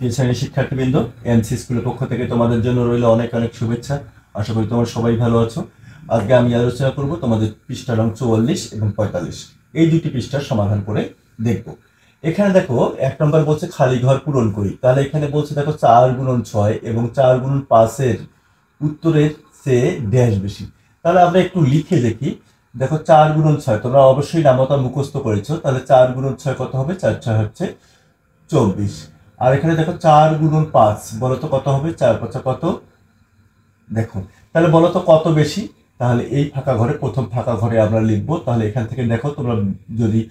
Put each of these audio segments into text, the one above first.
প্রিয় শ্রেণীর শিক্ষার্থীবৃন্দ, এনসি স্কুলের পক্ষ থেকে তোমাদের জন্য রইল অনেক অনেক শুভেচ্ছা। আশা করি তোমরা সবাই ভালো আছো। আজকে আমি আলোচনা করব তোমাদের পৃষ্ঠা নং 44 এবং 45 এই দুটি পৃষ্ঠার সমাধান করে দেখব। এখানে দেখো 1 নম্বর বলছে খালি ঘর পূরণ করি। তাহলে এখানে বলছে দেখো 4 গুণন 6 এবং 4 গুণন 5 এর উত্তরের চেয়ে ড্যাশ বেশি। তাহলে আমরা একটু লিখে দেখি। দেখো 4 গুণন 6, তোমরা অবশ্যই নামতা মুখস্থ করেছো। তাহলে 4 গুণন 6 কত হবে? 4 6 হচ্ছে 24। আর এখানে দেখো 4 গুণন 5, বলো তো কত হবে? 4 5 কত? দেখো তাহলে বলো তো কত বেশি? তাহলে এই ফাঁকা ঘরে, প্রথম ফাঁকা ঘরে আমরা লিখবো। তাহলে এখান থেকে দেখো তোমরা যদি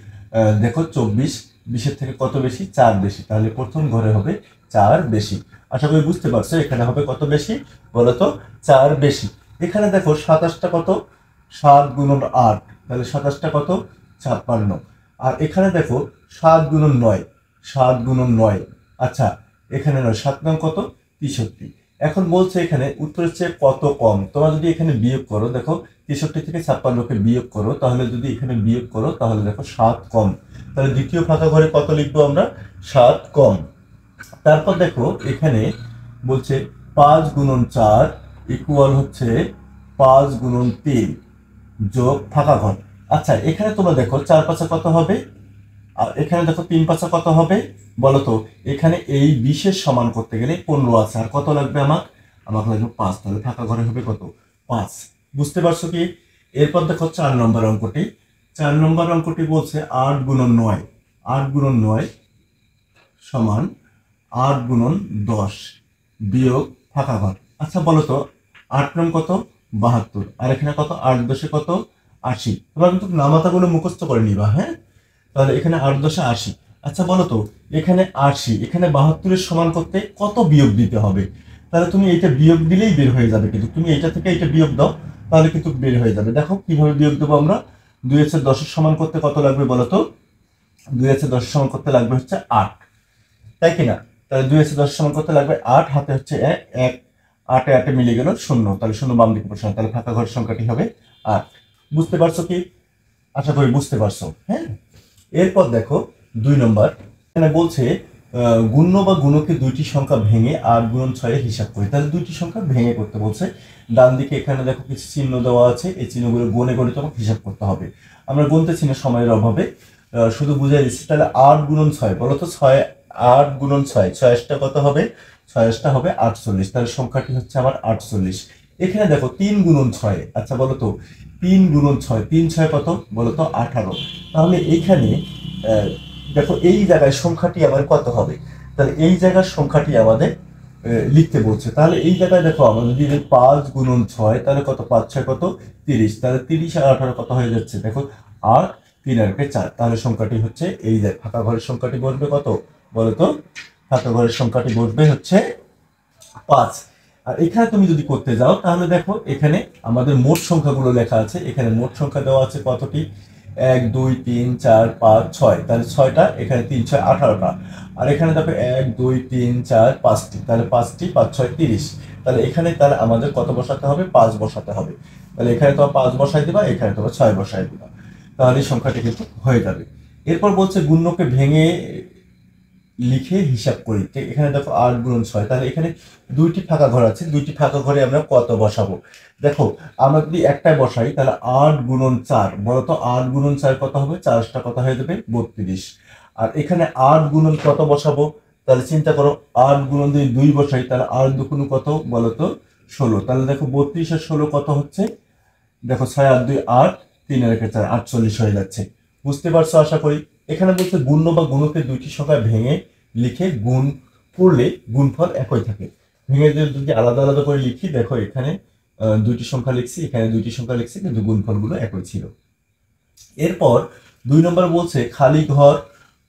দেখো 24, 20-এর থেকে কত বেশি? 4 বেশি। তাহলে প্রথম ঘরে হবে 4 বেশি। আশা করি বুঝতে পারছো এখানে হবে কত বেশি? বলো তো 4 বেশি। এখানে দেখো 27টা কত? 7 গুণন 8, তাহলে 27টা কত? 56। আর এখানে দেখো 7 গুণন 9, 7 গুণন 9, আচ্ছা এখানে নয়, 7 নং কত? 63। এখন বলছে এখানে উত্তরের চেয়ে কত কম। তোমরা যদি এখানে বিয়োগ করো, দেখো 63 থেকে 56কে বিয়োগ করো, তাহলে যদি এখানে বিয়োগ করো তাহলে দেখো 7 কম। তাহলে দ্বিতীয় ফাঁকা ঘরে কত লিখবো আমরা? 7 কম। তারপর দেখো এখানে বলছে 5 গুণন 4 ইকুয়াল হচ্ছে 5 গুণন 3 যোগ ফাঁকা ঘর। আচ্ছা এখানে তোমরা দেখো 4 5 কত হবে? আর এখানে দেখো 3 5 কত হবে? বলতো এখানে এই 20-এর সমান করতে গেলে 15 আছে, আর কত লাগবে আমাকে লাগবে 5। তাহলে ফাঁকা ঘরে হবে কত? 5। বুঝতে পারছো কি? এরপর দেখো 4 নম্বর অঙ্কটি। 4 নম্বর অঙ্কটি বলছে 8 গুণন 9, 8 গুণন 9 সমান 8 গুণন 10 বিয়োগ ফাঁকা ঘর। আচ্ছা বলতো 8 নং কত? 72। আর এখানে কত? 8 10 কত? 80। তোমরা কিন্তু নামাতাগুলো মুখস্থ করে নিবা, হ্যাঁ? তাহলে এখানে 8 10 80। আচ্ছা বলো তো এখানে 80, এখানে 72-এর সমান করতে কত বিয়োগ দিতে হবে? তাহলে তুমি এইটা বিয়োগ দিলেই বের হয়ে যাবে, কিন্তু তুমি এইটা থেকে এইটা বিয়োগ দাও তাহলে কিন্তু বের হয়ে যাবে। দেখো কিভাবে বিয়োগ দেবো আমরা। 2/10-এর সমান করতে কত লাগবে বলো তো? 2/10-এর সমান করতে লাগবে হচ্ছে 8, তাই কিনা? তাহলে 2/10 সমান করতে লাগবে 8, হাতে হচ্ছে 1, 8 8 মিলে গেল 0, তাহলে 0 বাম দিকে বসানো, তাহলে ফাঁকা ঘরের সংখ্যাটি হবে 8। বুঝতে পারছো কি? আশা করি বুঝতে পারছো, হ্যাঁ? এরপর দেখো 2 নম্বর। এখানে বলছে গুণ্য বা গুণকে দুইটি সংখ্যা ভেঙে 8 গুণন 6 হিসাব করি। তাহলে দুইটি সংখ্যা ভেঙে করতে বলছে। ডান দিকে এখানে দেখো কিছু চিহ্ন দেওয়া আছে, এই চিহ্নগুলো গণে গণে তোমাকে হিসাব করতে হবে। আমরা গুনতেছি না সময়ের অভাবে, শুধু বুঝাই দিচ্ছি। তাহলে 8 গুণন 6, বলো তো 8 গুণন 6, 6টা কত হবে? 6টা হবে 48। তাহলে সংখ্যাটি হচ্ছে আমার 48। এখানে দেখো 3 গুণন 6, আচ্ছা বলো তো 3 গুণন 6, 3 6 কত? বলো তো 18। তাহলে এইখানে দেখো এই জায়গায় সংখ্যাটি আমার কত হবে? তাহলে এই জায়গার সংখ্যাটি আমাদের লিখতে বলছে। তাহলে এই জায়গায় দেখো আমাদের যদি 5 গুণন 6, তাহলে কত? 5 6 কত? 30। তাহলে 30 আর 18 কত হয়ে যাচ্ছে? দেখো 8 3 আর 4। তাহলে সংখ্যাটি হচ্ছে এই যে ফাঁকা ঘরের সংখ্যাটি বসবে কত? বলতো ফাঁকা ঘরের সংখ্যাটি বসবে হচ্ছে 5। আর এখানে তুমি যদি করতে যাও তাহলে দেখো এখানে আমাদের মোট সংখ্যাগুলো লেখা আছে। এখানে মোট সংখ্যা দেওয়া আছে কতটি? 1 2 3 4 5 6, তাহলে 6টা, এখানে 3 6 18টা। আর এখানে দেখো 1 2 3 4 5টি, তাহলে 5টি 5 6 30। তাহলে এখানে তাহলে আমাদের কত বসাতে হবে? 5 বসাতে হবে। তাহলে এখানে তোমার 5 বসাই দিবা, এখানে তোমার 6 বসাই দিবা, তাহলে সংখ্যাটি কিন্তু হয়ে যাবে। এরপর বলছে গুণ্যকে ভেঙে লিখে হিসাব করি। এখানে দেখো 8 গুণন 6, তাহলে এখানে দুইটি ফাঁকা ঘর আছে, দুইটি ফাঁকা ঘরে আমরা কত বসাবো? দেখো আমরা যদি একটাই বসাই তাহলে 8 গুণন 4, বলতো 8 গুণন 4 কত হবে? 4টা কত হয়ে যাবে? 32। আর এখানে 8 গুণন কত বসাবো? তাহলে চিন্তা করো, 8 গুণন যদি 2 বসাই তাহলে 8 দুগুণ কত? বলতো 16। তাহলে দেখো 32 আর 16 কত হচ্ছে? দেখো 6 আর 2 8, 3 আর 1 4, 48 হয়ে যাচ্ছে। বুঝতে পারছো আশা করি? এখানে বলছে গুণ্য বা গুণকে দুইটি সংখ্যা ভেঙে লিখে গুণ করলে গুণফল একই থাকে। ভেঙে যদি আলাদা আলাদা করে লিখি, দেখো এখানে দুইটি সংখ্যা লিখছি, এখানে দুইটি সংখ্যা লিখছি, কিন্তু গুণফলগুলো একই ছিল। এরপর 2 নম্বর বলছে খালি ঘর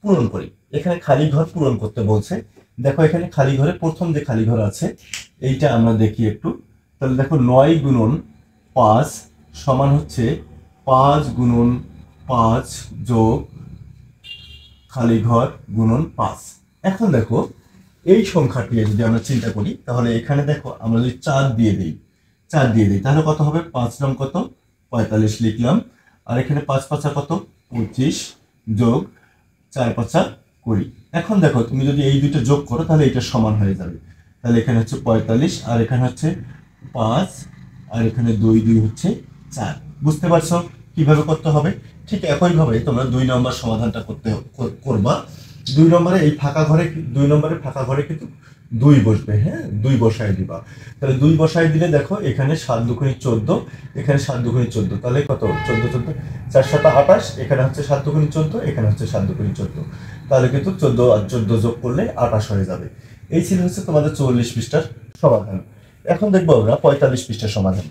পূরণ করি। এখানে খালি ঘর পূরণ করতে বলছে। দেখো এখানে খালি ঘরে প্রথম যে খালি ঘর আছে এইটা আমরা দেখি একটু। তাহলে দেখো 9 গুণন 5 সমান হচ্ছে 5 গুণন 5 যোগ খালি ঘর গুণন 5। এখন দেখো এই সংখ্যাটি যদি আমরা চিন্তা করি তাহলে এখানে দেখো আমরা যদি 4 দিয়ে দিই, তাহলে কত হবে? 5 নং কত? 45 লিখলাম। আর এখানে 5 5 কত? 25 যোগ 4 5 20, এখন দেখো তুমি যদি এই দুইটা যোগ করো তাহলে এটা সমান হয়ে যাবে। তাহলে এখানে হচ্ছে 45 আর এখানে হচ্ছে 5 আর এখানে 2 2 হচ্ছে 4। বুঝতে পারছো কিভাবে করতে হবে? ঠিক একইভাবে তোমরা 2 নম্বর সমাধানটা করবা। 2 নম্বরে এই ফাঁকা ঘরে 2 নম্বরে ফাঁকা ঘরে কিন্তু 2 বসবে, হ্যাঁ 2 বসায় দিবা। তাহলে 2 বসায় দিলে দেখো এখানে 7 দুগুণে 14, এখানে 7 দুগুণে 14, তাহলে কত 14 14 4 7 28, এখানে হচ্ছে 7 দুগুণে 14, এখানে হচ্ছে 7 দুগুণে 14, তাহলে কিন্তু 14 আর 14 যোগ করলে 28 হয়ে যাবে। এই ছিল হচ্ছে তোমাদের 44 পৃষ্ঠার সমাধান। এখন দেখবো আমরা 45 পৃষ্ঠার সমাধান।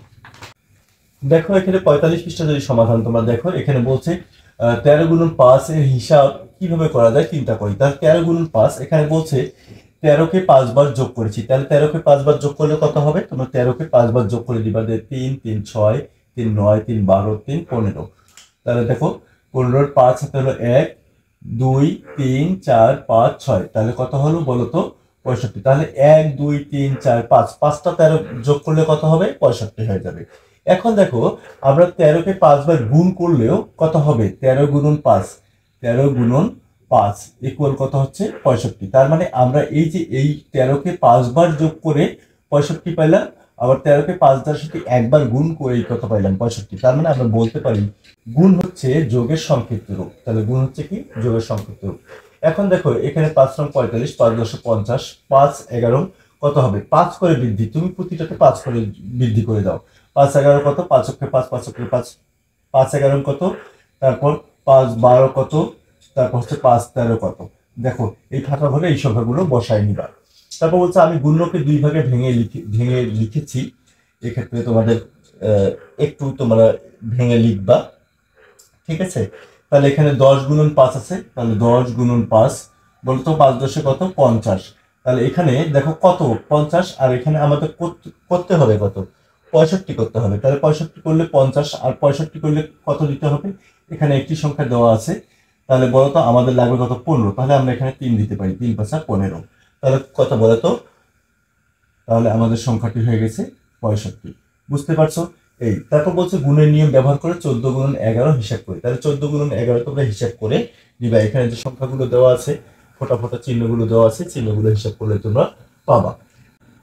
দেখো এখানে 45 পৃষ্ঠা যদি সমাধান তোমরা দেখো, এখানে বলছে 13 গুণন 5 এর হিসাব কিভাবে করা যায় চিন্তা করি। তাহলে 13 গুণন 5, এখানে বলছে 13 কে 5 বার যোগ করেছি, তাহলে 13 কে 5 বার যোগ করলে কত হবে? তোমরা 13 কে 5 বার যোগ করে দিবা, 3 3 6 3 9 3 12 3 15। তাহলে দেখো 15 এর 5 হাতে হলো 1 2 3 4 5 6, তাহলে কত হলো বলো তো? 65। তাহলে 1 2 3 4 5, 5টা 13 যোগ করলে কত হবে? 65 হয়ে যাবে। এখন দেখো আমরা 13 কে 5 বার গুণ করলেও কত হবে? 13 গুণন 5, 13 গুণন 5 ইকুয়াল কত হচ্ছে? 65। তার মানে আমরা এই যে এই 13 কে 5 বার যোগ করে 65 পাইলাম, আবার 13 কে 5 দ্বারা সাথে একবার গুণ করে কত পাইলাম? 65। তার মানে আমরা বলতে পারি গুণ হচ্ছে যোগের সংক্ষিপ্ত রূপ। তাহলে গুণ হচ্ছে কি? যোগের সংক্ষিপ্ত রূপ। এখন দেখো এখানে 5 রং 45, 5 10 50, 5 11 কত হবে? 5 করে বৃদ্ধি, তুমি প্রতিটাতে 5 করে বৃদ্ধি করে দাও। 5 11 কত? 5 অক্ষে 5, 5 অক্ষে 5, 5 11 কত? তারপর 5 12 কত? তারপর হচ্ছে 5 13 কত? দেখো এই ফাঁকা ঘরে এই সংখ্যাগুলো বসায় নিবা। তারপর বলছে আমি গুণকে 2 ভাগে ভেঙে লিখেছি। এক্ষেত্রে তোমাদের একটু তোমরা ভেঙে লিখবা, ঠিক আছে? তাহলে এখানে 10 গুণন 5 আছে, তাহলে 10 গুণন 5 বলতো 5 10 কত? 50। তাহলে এখানে দেখো কত? 50, আর এখানে আমাদের করতে হবে কত? 65 করতে হবে। তাহলে 65 করলে 50, আর 65 করলে কত দিতে হবে? এখানে একটি সংখ্যা দেওয়া আছে, তাহলে বলতো আমাদের লাগবে কত? 15। তাহলে আমরা এখানে 3 দিতে পারি, 3 5 15। তাহলে কত বলতো? তাহলে আমাদের সংখ্যাটি হয়ে গেছে 65। বুঝতে পারছো? এই তারপর বলছে গুণের নিয়ম ব্যবহার করে 14 গুণন 11 হিসাব করি। তাহলে 14 গুণন 11 তোমরা হিসাব করে নিবা। এখানে যে সংখ্যাগুলো দেওয়া আছে, ফোটা ফোটা চিহ্নগুলো দেওয়া আছে, চিহ্নগুলো হিসাব করলে তোমরা পাবা।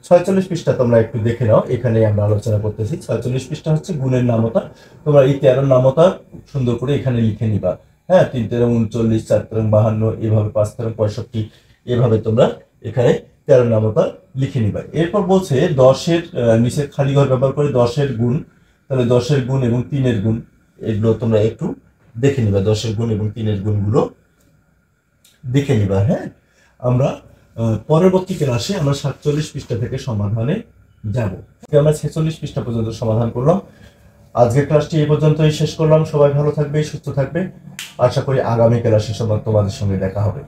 46 পৃষ্ঠা তোমরা একটু দেখে নাও, এখানে আমরা আলোচনা করতেছি। 46 পৃষ্ঠা হচ্ছে গুণের নামতা। তোমরা এই 13 নামতা সুন্দর করে এখানে লিখে নিবা। হ্যাঁ, 3 13 39, 4 13 52, এভাবে 5 13 65, এভাবে তোমরা এখানে 13 নামতা লিখে নিবা। এরপর বলছে 10-এর নিচের খালি ঘর ব্যবহার করে 10-এর গুণ। তাহলে 10-এর গুণ এবং 3-এর গুণ এগুলো তোমরা একটু দেখে নিবা। 10-এর গুণ এবং 3-এর গুণগুলো দেখে নিবা। হ্যাঁ, আমরা পরবর্তী ক্লাসে আমরা 47 পৃষ্ঠা থেকে সমাধানে যাব। আমরা 46 পৃষ্ঠা পর্যন্ত সমাধান করলাম। আজকের ক্লাসটি এই পর্যন্তই শেষ করলাম। সবাই ভালো থাকবে, সুস্থ থাকবে। আশা করি আগামী ক্লাসে তোমাদের সঙ্গে দেখা হবে।